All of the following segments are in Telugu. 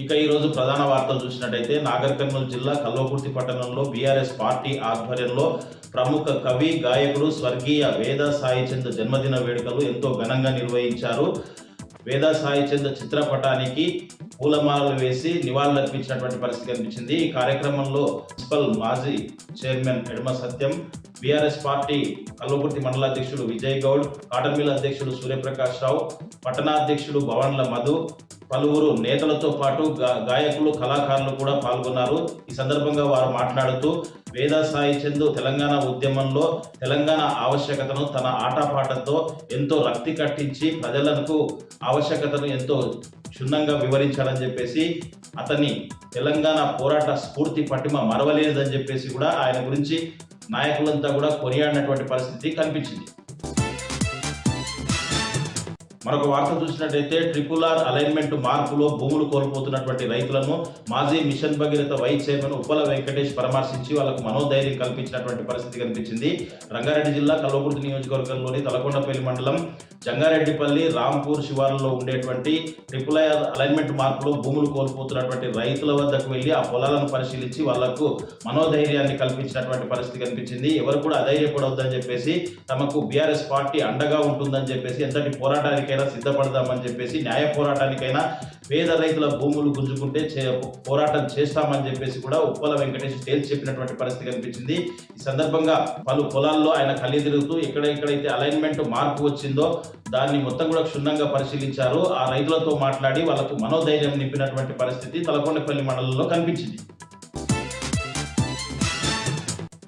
ఇక ఈ రోజు ప్రధాన వార్తలు చూసినట్టయితే నాగర్ కర్నూలు జిల్లా కల్వకుర్తి పట్టణంలో బీఆర్ఎస్ పార్టీ ఆధ్వర్యంలో ప్రముఖ కవి గాయకుడు స్వర్గీయ వేదా సాయిచంద్ జన్మదిన వేడుకలు ఎంతో ఘనంగా నిర్వహించారు. వేదా సాయిచంద్ చిత్రపటానికి పూలమాలలు వేసి నివాళులర్పించినటువంటి పరిస్థితి కనిపించింది. ఈ కార్యక్రమంలో మున్సిపల్ మాజీ chairman Edama Satyam, BRS party Kalwakurthy మండలాధ్యక్షుడు విజయ్ గౌడ్, కాటన్ మిల్ అధ్యక్షుడు సూర్యప్రకాష్ రావు, పట్టణాధ్యక్షుడు భవన్ల మధు, పలువురు నేతలతో పాటు గాయకులు, కళాకారులు కూడా పాల్గొన్నారు. ఈ సందర్భంగా వారు మాట్లాడుతూ వేదా సాయిచంద్ తెలంగాణ ఉద్యమంలో తెలంగాణ ఆవశ్యకతను తన ఆటపాటతో ఎంతో రక్తి కట్టించి ప్రజలకు ఆవశ్యకతను ఎంతో క్షుణ్ణంగా వివరించాలని చెప్పేసి, అతని తెలంగాణ పోరాట స్ఫూర్తి పటిమ మరవలేదని చెప్పేసి కూడా ఆయన గురించి నాయకులంతా కూడా కొనియాడినటువంటి పరిస్థితి కనిపించింది. మరొక వార్త చూసినట్టయితే RRR అలైన్మెంట్ మార్పులో భూములు కోల్పోతున్నటువంటి రైతులను మాజీ mission Bhagiratha vice chairman Uppala Venkatesh పరామర్శించి వాళ్ళకు మనోధైర్యం కల్పించినటువంటి పరిస్థితి కనిపించింది. రంగారెడ్డి జిల్లా కల్వకుర్తి నియోజకవర్గంలోని తలకొండపల్లి మండలం జంగారెడ్డిపల్లి రాంపూర్ శివారులో ఉండేటువంటి RRR అలైన్మెంట్ మార్పులో భూములు కోల్పోతున్నటువంటి రైతుల వద్దకు వెళ్లి ఆ పొలాలను పరిశీలించి వాళ్లకు మనోధైర్యాన్ని కల్పించినటువంటి పరిస్థితి కనిపించింది. ఎవరు కూడా అధైర్యపడవద్దని చెప్పేసి, తమకు బీఆర్ఎస్ పార్టీ అండగా ఉంటుందని చెప్పేసి, ఎంతటి పోరాటానికి సిద్ధపడదామని చెప్పేసి, న్యాయ పోరాటానికైనా పేద రైతుల భూములు గుంజుకుంటే పోరాటం చేస్తామని చెప్పేసి కూడా ఉప్పల వెంకటేష్ తేల్చి చెప్పినటువంటి పరిస్థితి కనిపించింది. ఈ సందర్భంగా పలు పొలాల్లో ఆయన కళ్ళు తిరుగుతూ ఎక్కడెక్కడైతే అలైన్మెంట్ మార్పు వచ్చిందో దాన్ని మొత్తం కూడా క్షుణ్ణంగా పరిశీలించారు. ఆ రైతులతో మాట్లాడి వాళ్లకు మనోధైర్యం నింపినటువంటి పరిస్థితి తలకొండపల్లి మండలంలో కనిపించింది.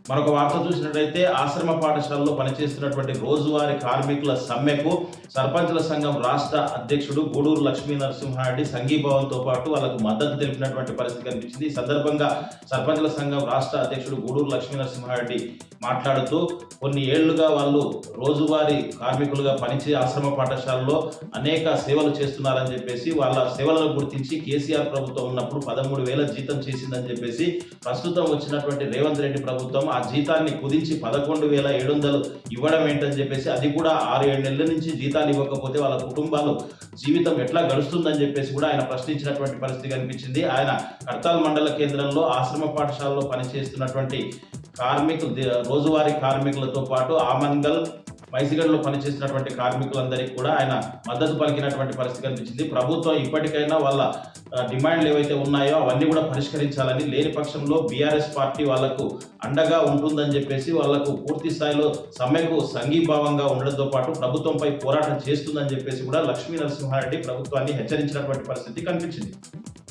మరొక వార్త చూసినట్లయితే ఆశ్రమ పాఠశాలలో పనిచేస్తున్నటువంటి రోజువారీ కార్మికుల సమ్మెకు సర్పంచుల సంఘం రాష్ట్ర అధ్యక్షుడు గూడూరు లక్ష్మీ నరసింహారెడ్డి సంఘీభావంతో పాటు వాళ్ళకు మద్దతు తెలిపినటువంటి పరిస్థితి కనిపించింది. ఈ సందర్భంగా సర్పంచుల సంఘం రాష్ట్ర అధ్యక్షుడు గూడూరు లక్ష్మీ నరసింహారెడ్డి మాట్లాడుతూ కొన్ని ఏళ్లుగా వాళ్ళు రోజువారీ కార్మికులుగా పనిచే ఆశ్రమ పాఠశాలలో అనేక సేవలు చేస్తున్నారని చెప్పేసి, వాళ్ళ సేవలను గుర్తించి కేసీఆర్ ప్రభుత్వం ఉన్నప్పుడు 13,000 జీతం చేసిందని చెప్పేసి, ప్రస్తుతం వచ్చినటువంటి రేవంత్ రెడ్డి ప్రభుత్వం ఆ జీతాన్ని కుదించి 11,700 ఇవ్వడం ఏంటని చెప్పేసి, అది కూడా 6-7 నెలల నుంచి జీతాలు ఇవ్వకపోతే వాళ్ళ కుటుంబాలు జీవితం ఎట్లా గడుస్తుందని చెప్పేసి కూడా ఆయన ప్రశ్నించినటువంటి పరిస్థితి కనిపించింది. ఆయన కర్తాల్ మండల కేంద్రంలో ఆశ్రమ పాఠశాలలో పనిచేస్తున్నటువంటి రోజువారీ కార్మికులతో పాటు ఆమన్గల్, మైసిగడ్లో పనిచేస్తున్నటువంటి కార్మికులందరికీ కూడా ఆయన మద్దతు పలికినటువంటి పరిస్థితి కనిపించింది. ప్రభుత్వం ఇప్పటికైనా వాళ్ళ డిమాండ్లు ఏవైతే ఉన్నాయో అవన్నీ కూడా పరిష్కరించాలని, లేని పక్షంలో బీఆర్ఎస్ పార్టీ వాళ్లకు అండగా ఉంటుందని చెప్పేసి, వాళ్లకు పూర్తి స్థాయిలో సమ్మెకు సంఘీభావంగా ఉండడంతో పాటు ప్రభుత్వంపై పోరాటం చేస్తుందని చెప్పేసి కూడా లక్ష్మీ నరసింహారెడ్డి ప్రభుత్వాన్ని హెచ్చరించినటువంటి పరిస్థితి కనిపించింది.